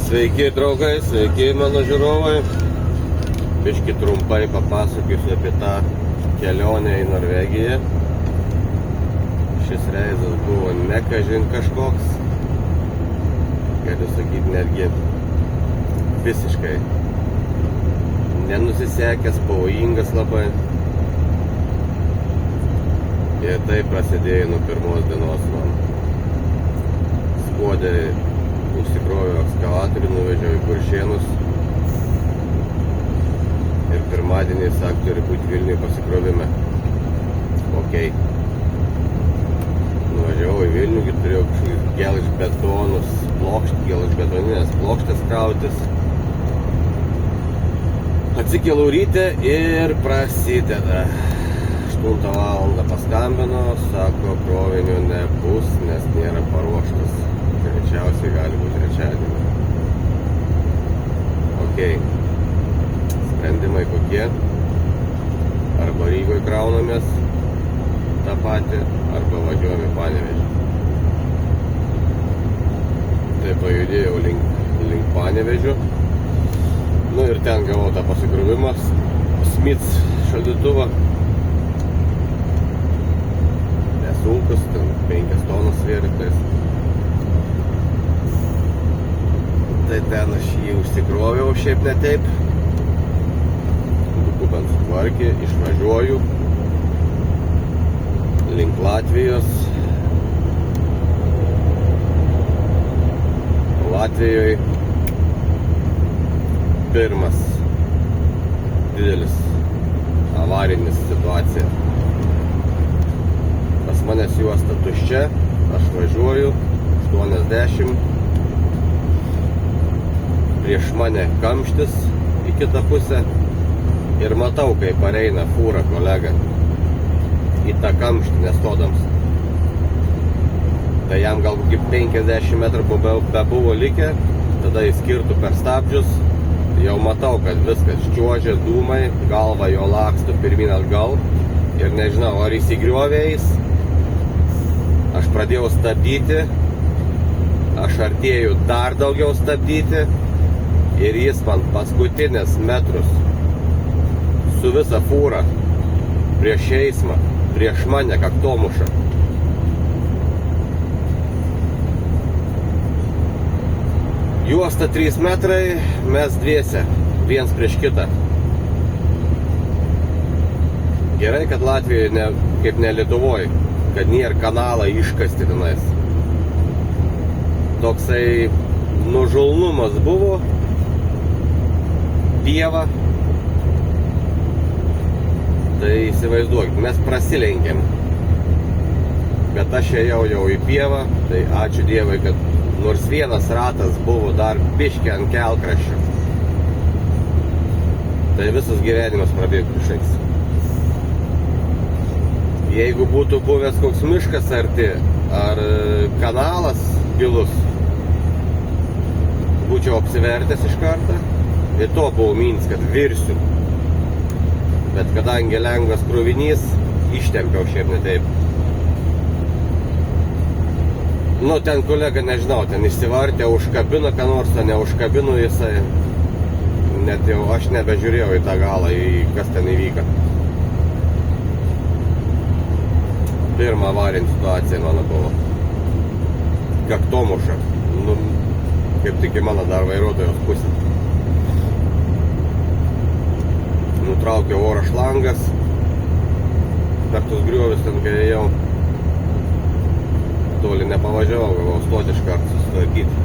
Sveiki draugai, sveiki mano žiūrovai. Biški trumpai papasakosiu apie tą kelionę į Norvegiją. Šis reisas buvo ne kažin kažkoks. Galiu sakyti, netgi visiškai nenusisekęs, pavojingas labai. Ir tai prasidėjo nuo pirmos dienos man. Skuode užsikroviau ekskavatorių, nuvežiau į Kuršėnus. Ir pirmadienį sako, turi būti Vilniuje pasikrovime. Okei. Nuvažiavau į Vilnių, turėjau kažkokius gelžbetonus, gelžbetoninės plokštės krautis. Atsikėliau ryte ir prasideda. 8 valandą paskambino, sako, krovinio nebus, nes nėra paruoštas. Greičiausiai gali būti trečiadienį. Okei. Sprendimai kokie? Arba Rygoje kraunamės tą patį, arba važiuojame į Panevėžį. Tai pajudėjau link Panevėžio. Nu ir ten gavau tą pasikrovimą, Smiths šaldytuvą. Nesunkus, ten 5 tonas svėritais. Tai ten aš jį užsikroviau, šiaip ne taip. Dukubant sutvarkė, išvažiuoju link Latvijos. Latvijoje pirmas didelis avarinis situacija. Pas manęs juosta tuščia, aš važiuoju 80. Prieš mane kamštis į kitą pusę ir matau, kai pareina fūra kolega į tą kamštį nestodams. Tai jam gal kokį 50 metrų bebuvo likę, tada jis skirtų per stabdžius. Jau matau, kad viskas čiuožia, dūmai, galva jo laksto pirmin atgal ir nežinau, ar įsigriovė jis. Aš pradėjau stabdyti, aš artėjau dar daugiau stabdyti. Ir jis man paskutinės metrus su visa fūra prieš eismą, prieš mane kaktomuša. Juosta 3 metrai, mes dviese, viens prieš kitą. Gerai, kad Latvijoje kaip ne Lietuvoje, kad nėra kanalą iškasti tenais. Toksai nužulnumas buvo. Pieva. Tai įsivaizduokit, mes prasilenkėm. Bet aš ėjau jau į pievą, tai ačiū Dievui, kad nors vienas ratas buvo dar biškį ant kelkraščio. Tai visas gyvenimas prabėgtų išeks. Jeigu būtų buvęs koks miškas arti, ar kanalas gilus, būčiau apsivertęs iš karto. Ir to buvo mins, kad virsiu. Bet kadangi lengvas krovinys, ištempiau šiaip ne taip. Nu, ten kolega, nežinau, ten išsivartė, užkabino ką nors, o neužkabino jisai. Net jau aš nebežiūrėjau į tą galą, į kas ten įvyko. Pirma avarinė situacija mano buvo. Kaktomuša. Nu, kaip tik į mano dar vairuotojos pusę. Nutraukiau oro šlangas per tus griovius, ten kai ėjau. Toli nepavažiavau, gavau stoti iš karto susitvarkyti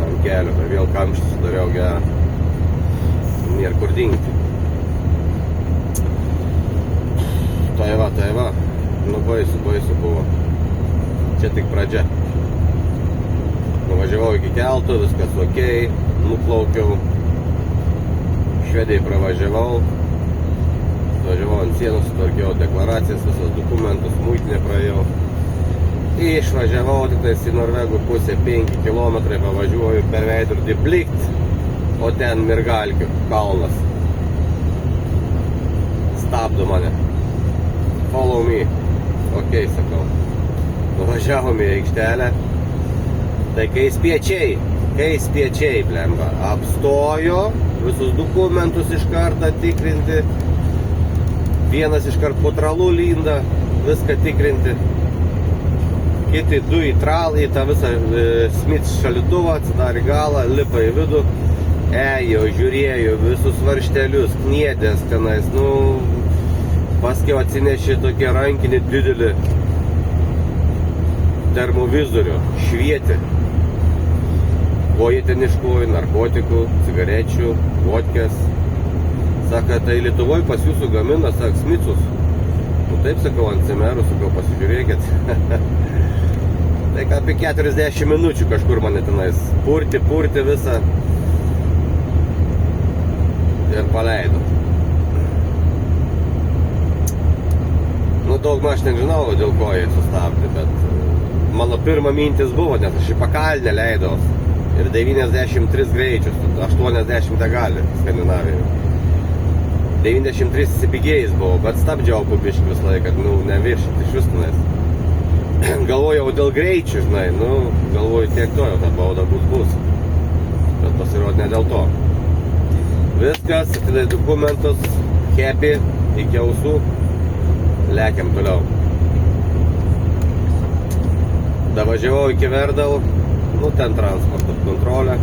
ant kelio, tai vėl kamštį sudariau gerą. Nėra kur dingti. Tai va. Nu baisu buvo. Čia tik pradžia. Nuvažiavau iki kelto, viskas okei, nuplaukiau. Švedijai pravažiavau, važiavau ant sienos, sutvarkiau deklaracijas, visos dokumentus, muitinę praėjau. Išvažiavau tiktais į Norvegų pusę 5 kilometrai, pavažiuoju per veidrodį blikt, o ten Mirgalkių kalnas. Stabdo mane. Follow me. Okei, sakau. Nuvažiavome į aikštelę. Tai kai spiečiai Kai spiečiai, blemba, apstojo, visus dokumentus iš karto tikrinti, vienas iš karto po tralu linda, viską tikrinti, kiti du į tralą, į tą visą Smith šalituvą, atsidarė galą, lipa į vidų, ėjo, žiūrėjo visus varštelius, kniedės tenais, paskiau atsinešė tokį rankinį didelį termovizorių, švietė. Ko jie ten iškojo, narkotikų, cigarečių, vodkės. Saka, tai Lietuvoje pas jūsų gamina, Smithus. Taip sakau, ant cimerų, sakau, pasižiūrėkit. Tai apie 40 minučių kažkur mane tenais purti visą ir paleido. Daug aš nežinau, dėl ko jie sustabdė, bet mano pirma mintis buvo, nes aš į pakalnę leidau ir 93 greičius, 80 gali Skandinavijoje. 93 įsibėgėjais buvo, bet stabdžiau po biškį visą laiką, neviršyti iš vis tenais. Galvojau dėl greičių, galvoju tiek to, jau ta bauda bus. Bet pasirodė ne dėl to. Viskas, atidai dokumentus, happy, iki ausų, lekiam toliau. Davažiavau iki Verdal, ten transporto kontrolė,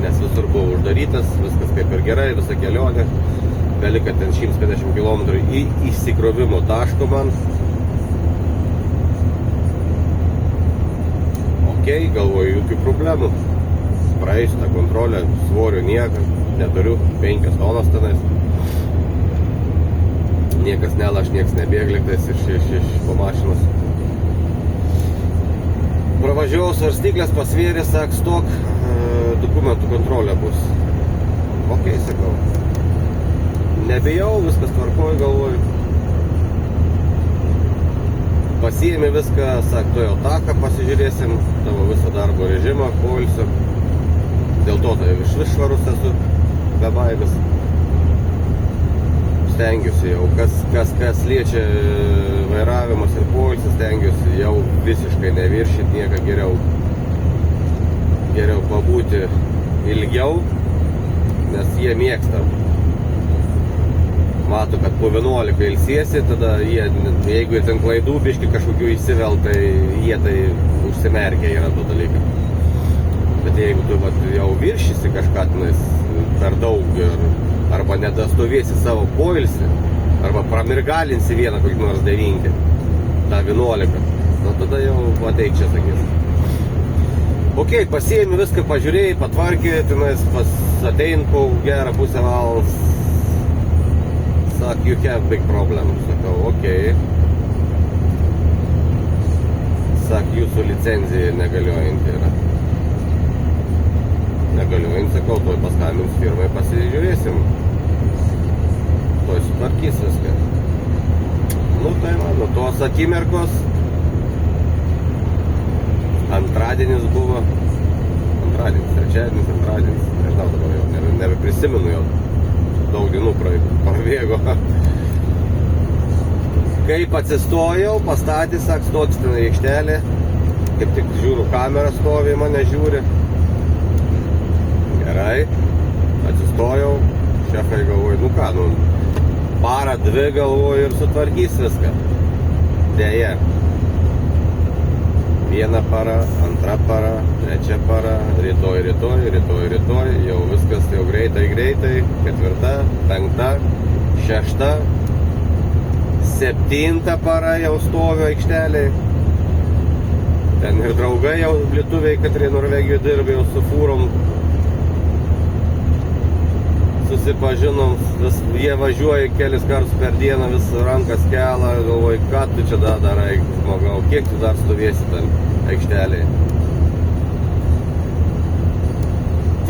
nes visur buvo uždarytas, viskas kaip ir gerai, visa kelionė. Belika ten 150 km į įsikrovimo taško man. Galvoju, jokių problemų. Praeisiu tą kontrolę, svorio nieko, neturiu 5 tonas tenais. Niekas nelaš, niekas nebėgliktais iš po mašinos. Pravažiavau svarstyklės, pasvėrė, stok, dokumentų kontrolė bus. Sakau. Nebijau, viskas tvarkoj, galvoju. Pasiėmė viską, tuojau taką, pasižiūrėsim, tavo visą darbo režimą, poilsio. Dėl to tai iš vis švarus esu, be baimės. Stengiuosi jau, kas liečia vairavimas ir poilsis, stengiuosi jau visiškai neviršyti, nieko geriau pabūti ilgiau, nes jie mėgsta. Mato, kad po 11 ilsiesi, tada jeigu ten klaidų biški kažkokių įsivel, tai jie tai užsimerkia yra to dalykai. Bet jeigu tu jau viršysi kažką tenais per daug arba nedastovėsi savo poilsį, arba pramirgalinsi vieną kokį nors 9, tą 11, tada jau ateik čia sakys. Pasiėmė viską, pažiūrėjai, patvarkė, tenais atein po gerą pusę valandos. Sak, you have big problem. Sakau, Sak, jūsų licenzija negaliojanti yra. Negaliojant, sakau, tuoj paskambins firmai, pasižiūrėsim. Tuoj sutvarkys viską. Tai man, tos akimirkos. Antradienis buvo. Trečiadienis, antradienis. Nežinau dabar jau, nebeprisimenu jau. Daug dienų prabėgo. Kaip atsistojau, pastatė, stotis ten aikštelė. Kaip tik žiūriu, kamera stovi, mane žiūri. Gerai. Atsistojau. Šefai galvoju, parą, 2 galvoju ir sutvarkys viską. Deja. 1 para, 2 para, 3 para, rytoj, jau viskas jau greitai, 4, 5, 6, 7 para jau stoviu aikšteliai. Ten ir draugai jau lietuviai, kad Norvegijoje dirbė, jau su fūrom susipažinom, jie važiuoja kelis kartus per dieną, vis rankas kelia, galvoju, ką tu čia darai, žmogau, kiek tu dar stovėsi ten aikštelėje.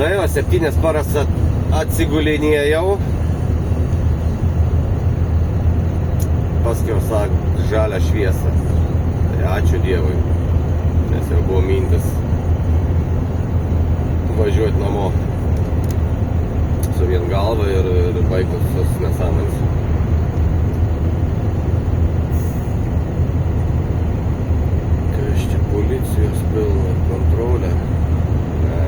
Tai va, 7 paras atsigulinėjau. Paskiau, žalią šviesą. Tai ačiū Dievui, nes jau buvo mintis važiuoti namo su vien galva ir baigti visos nesąmonės. Kas čia policijos pilna kontrolė? Ne.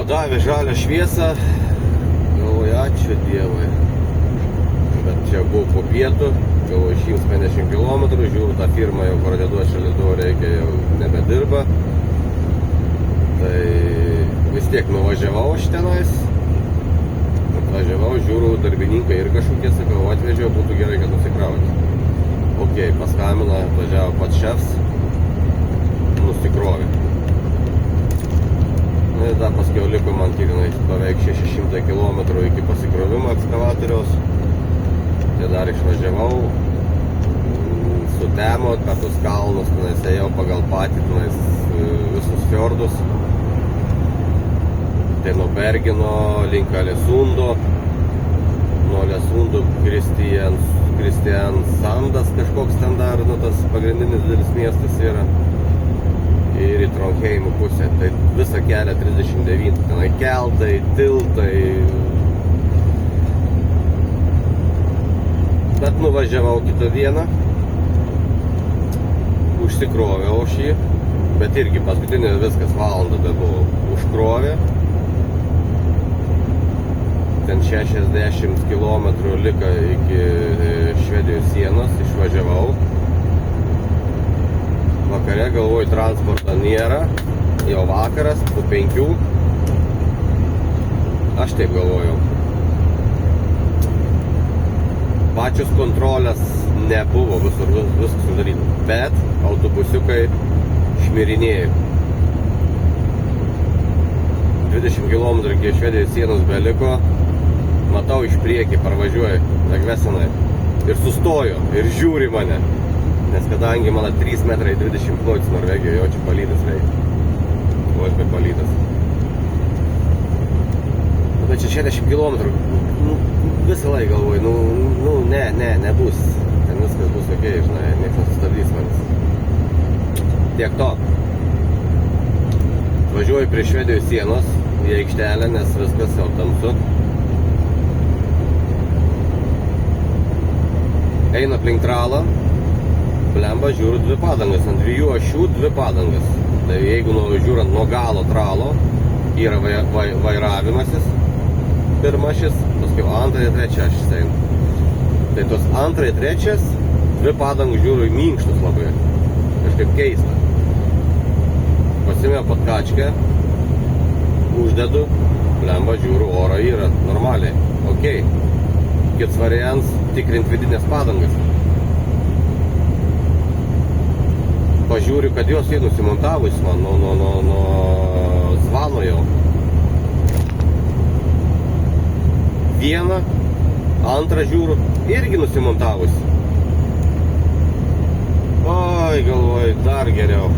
davė žalią šviesą, galvoju, ačiū Dievui. Bet čia buvo po pietų, galvoju, 150 km, žiūriu, tą firmą jau pradėduoti šaldytuvą reikia, jau nebedirba. Tai vis tiek nuvažiavau aš tenais. Atvažiavau, žiūriu, darbininkai ir kažkokie, sakau, atvežiau, būtų gerai, kad nusikrauti. Ok, paskambino, atvažiavo pats šefs, nusikrovė. Na ir dar paskiau liko man kiekvienai beveik 600 km iki pasikrovimo ekskavatoriaus. Tai dar išvažiavau, sutemo, per tus kalnus, tenais ėjau pagal patį, tenais visus fjordus. Tai nuo Bergeno link Alesundo, nuo Alesundo Kristiansandas kažkoks ten dar, nu tas pagrindinis didelis miestas yra. Ir į Trondheimo pusę, tai visą kelią 39, tenai keltai, tiltai. Bet nuvažiavau kitą dieną, užsikroviau aš jį, bet irgi paskutinė viskas valandą bebuvo, užkrovė. Ten 60 km liko iki Švedijos sienos, išvažiavau. Vakare galvoju, transporto nėra, jau vakaras, po 5. Aš taip galvojau. Pačios kontrolės nebuvo, viskas sudaryta, bet autobusiukai šmirinėjo. 20 km iki Švedijos sienos beliko, matau iš priekį, parvažiuoju, lengvesenai, ir sustojo, ir žiūri mane. Nes kadangi mano 3 metrai 20 plotis Norvegijoje, jau čia palydas reikia. O aš be palydas. Bet čia 60 km, visą laiką galvoju, nebus. Ten viskas bus ok, žinai, niekas nesustabdys manis. Tiek to. Važiuoju prie Švedijos sienos į aikštelę, nes viskas jau tamsu. Eina aplink tralą. Blemba, žiūriu 2 padangas, ant 2 ašių 2 padangas. Tai jeigu žiūrint nuo galo tralo, yra vairavimasis, pirmasis, paskui 2 ir 3 ašis eina. Tai tos 2 ir 3, 2 padangus žiūriu minkštus labai, kažkaip keista. Pasimėjau patkačkę, uždedu, blemba, žiūriu, oro yra, normaliai, ok. Kits variants, tikrint vidinės padangas. Pažiūriu, kad jos nusimontavus man nuo zvano jau. 1, 2 žiūriu, irgi nusimontavus. Oi, galvoju, dar geriau.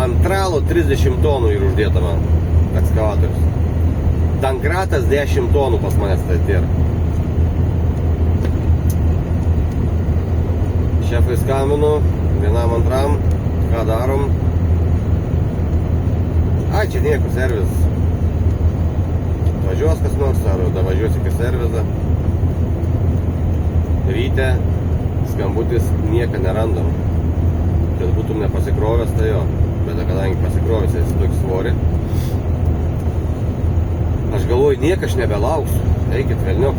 Ant tralo 30 tonų yra uždėta man ekskavatorius. Dankratas 10 tonų pas manęs tai yra. Šefai skambinu, 1, 2, ką darom? Ai, čia nieko, servis. Važiuos kas nors, ar davažiuos iki servizą. Ryte skambutis nieką nerandam. Kad būtum nepasikrovęs, tai jo. Bet kadangi pasikrovęs, esi tokį svorį. Aš galvoju, nieko aš nebelauksiu. Eikit velniok,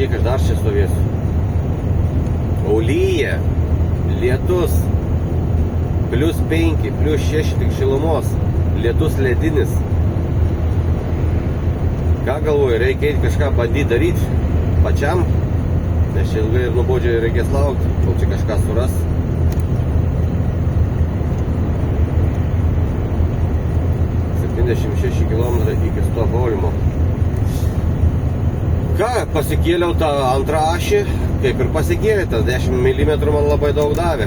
kiek aš dar čia stovėsiu. Lyja, lietus, +5, +6 tik šilumos, lietus ledinis. Ką galvoju, reikia eiti kažką bandyti daryti pačiam, nes čia ilgai ir nuobodžiai reikės laukti, kol čia kažką suras. ...6 km iki Stokholmo. Ką, pasikėliau tą 2 ašį, kaip ir pasikėlė, tas 10 mm man labai daug davė.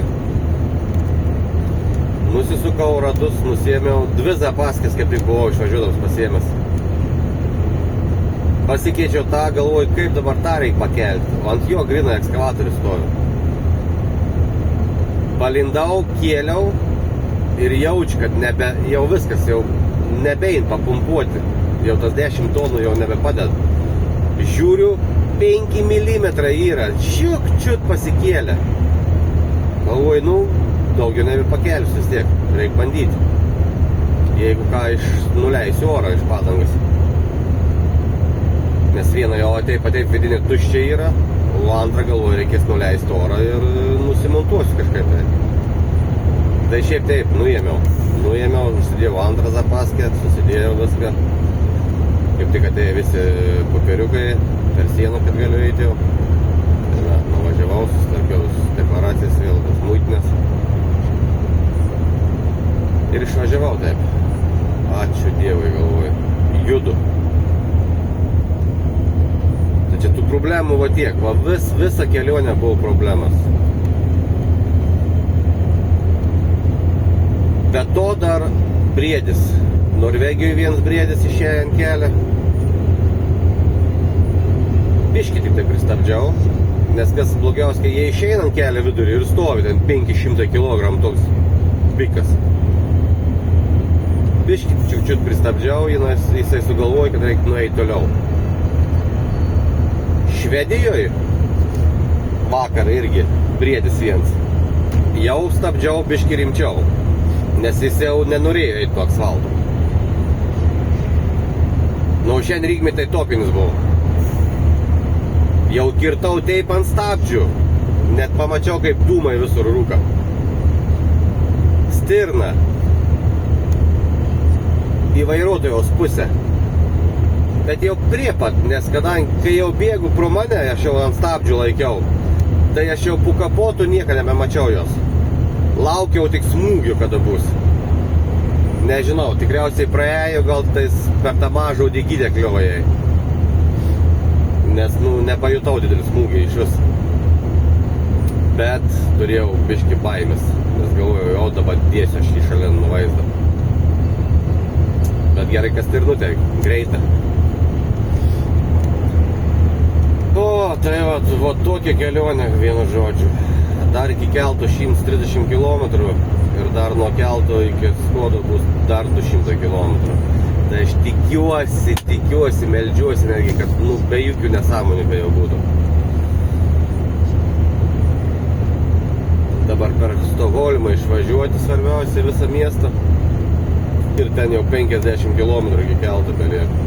Nusisukau ratus, nusiėmiau 2 zapaskės, kaip tik buvau išvažiuodamas pasiėmęs. Pasikeičiau tą, galvoju, kaip dabar tą reikia pakelti. Ant jo grina ekskavatorius stovi. Palindau, kėliau ir jaučiu, kad jau viskas, jau nebein papumpuoti. Jau tas 10 tonų jau nebepadeda. Žiūriu, 5 mm yra, čiut pasikėlė. Galvoju, daugiau nebepakelsiu vis tiek, reikia bandyti. Jeigu ką, nuleisiu orą iš padangas. Nes viena jau taip vidinė tuščia yra, o antrą galvoju reikės nuleisti orą ir nusimontuosiu kažkaip. Tai šiaip taip, nuėmiau, nusidėjau antrą zapaskę, susidėjau viską. Kaip tik atėjo visi popieriukai per sieną, kad galiu eiti jau. Tai nuvažiavau, susitvarkiau deklaracijas vėl, tas muitinės. Ir išvažiavau taip. Ačiū Dievui, galvoju. Judu. Tai čia tų problemų va tiek. Va visa kelionė buvo problemas. Be to dar briedis. Norvegijoje vienas briedis išėjo ant kelią. Biškį tik tai pristabdžiau. Nes kas blogiausia, kai jie išeina ant kelią vidurį ir stovi ten 500 kg toks pikas. Biškį čiut pristabdžiau, jisai sugalvojo, kad reikia nueiti toliau. Švedijoje vakar irgi briedis vienas. Jau stabdžiau biškį rimčiau, nes jis jau nenorėjo eiti to asfalto. Nu, šiandien rygmetai topinis buvo. Jau kirtau taip ant stabdžių, net pamačiau, kaip dūmai visur rūka. Stirna į vairuotojos pusę. Bet jau prie pat, nes kadangi kai jau bėgu pro mane, aš jau ant stabdžių laikiau, tai aš jau po kapotu nieką nebemačiau jos. Laukiau tik smūgių, kada bus. Nežinau, tikriausiai praėjo, gal tais per tą mažą uodegytę kliuvo jai. Nes, nepajutau didelį smūgį iš vis. Bet turėjau biškį baimės, nes galvojau, jau dabar dėsiu aš į šalia nuo vaizdą. Bet gerai, kas stirnutė, greita. O, tai va tokia kelionė, vienu žodžiu. Dar iki kelto 130 km ir dar nuo kelto iki Skodo bus dar 200 km. Tai aš tikiuosi, meldžiuosi netgi, kad be jokių nesąmonių be jau būtų. Dabar per Stokholmą išvažiuoti svarbiausia visą miestą. Ir ten jau 50 km iki kelto belieka.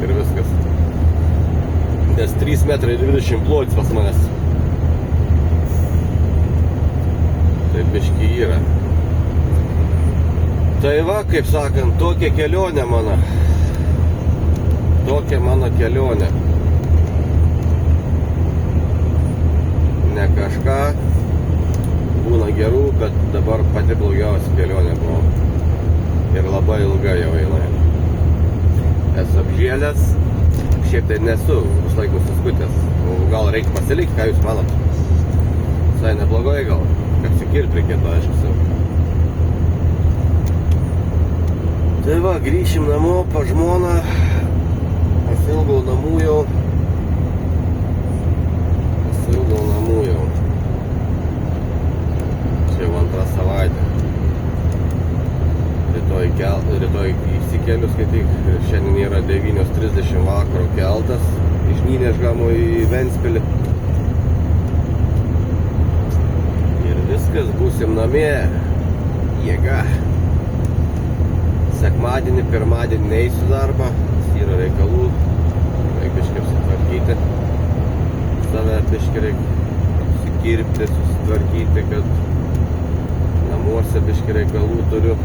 Ir viskas. Nes 3,20 m plotis pas manęs. Tai biški yra. Tai va, kaip sakant, tokia kelionė mano. Tokia mano kelionė. Ne kažką. Būna gerų, bet dabar pati blogiausia kelionė buvo. Ir labai ilga jau eina. Esu apžėlęs. Šiaip tai nesu vis laik nusiskutęs. Gal reikia pasilikti, ką jūs manot? Visai neblogai gal. Apsikirti reikėtų, aišku, savo. Tai va, grįšim namo pa žmoną. Pasilgau namų jau. Čia jau antrą savaitę. Rytoj įsikeliu, skaityk, šiandien yra 9:30 vakaro keltas iš Nynežgamo į Ventspilį. Ir viskas, būsim namie. Jėga. Sekmadienį, pirmadienį neįsiu darbą, yra reikalų, reikia biškai apsitvarkyti. Save biškai reikia apsikirpti, susitvarkyti, kad namuose biškai reikalų turiu.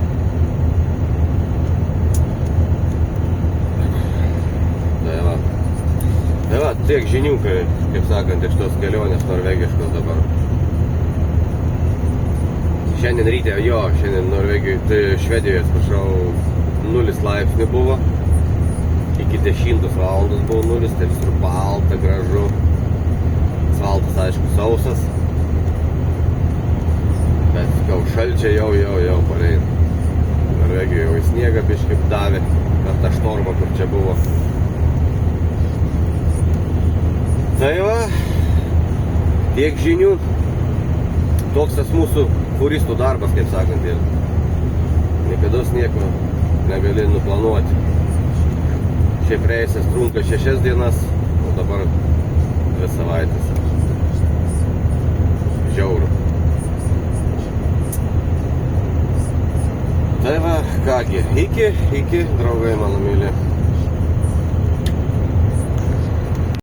Tai va, tiek žinių, kaip sakant, iš tos kelionės norvegiškos dabar. Šiandien ryte, šiandien Norvegijoje, tai Švedijoje, atsiprašau, 0 laipsnių buvo. Iki 10 valandos buvo 0, tai visur balta, gražu. Asfaltas, aišku, sausas. Bet šalčia jau pareina. Norvegijoje jau į sniegą biškai davė per tą štormą, kur čia buvo. Tai va, tiek žinių. Toks tas mūsų furistų darbas, kaip sakant, ir niekados nieko negali nuplanuoti. Šiaip reisas trunka 6 dienas, o dabar 2 savaitės. Žiauru. Tai va, kągi, iki, draugai mano myli.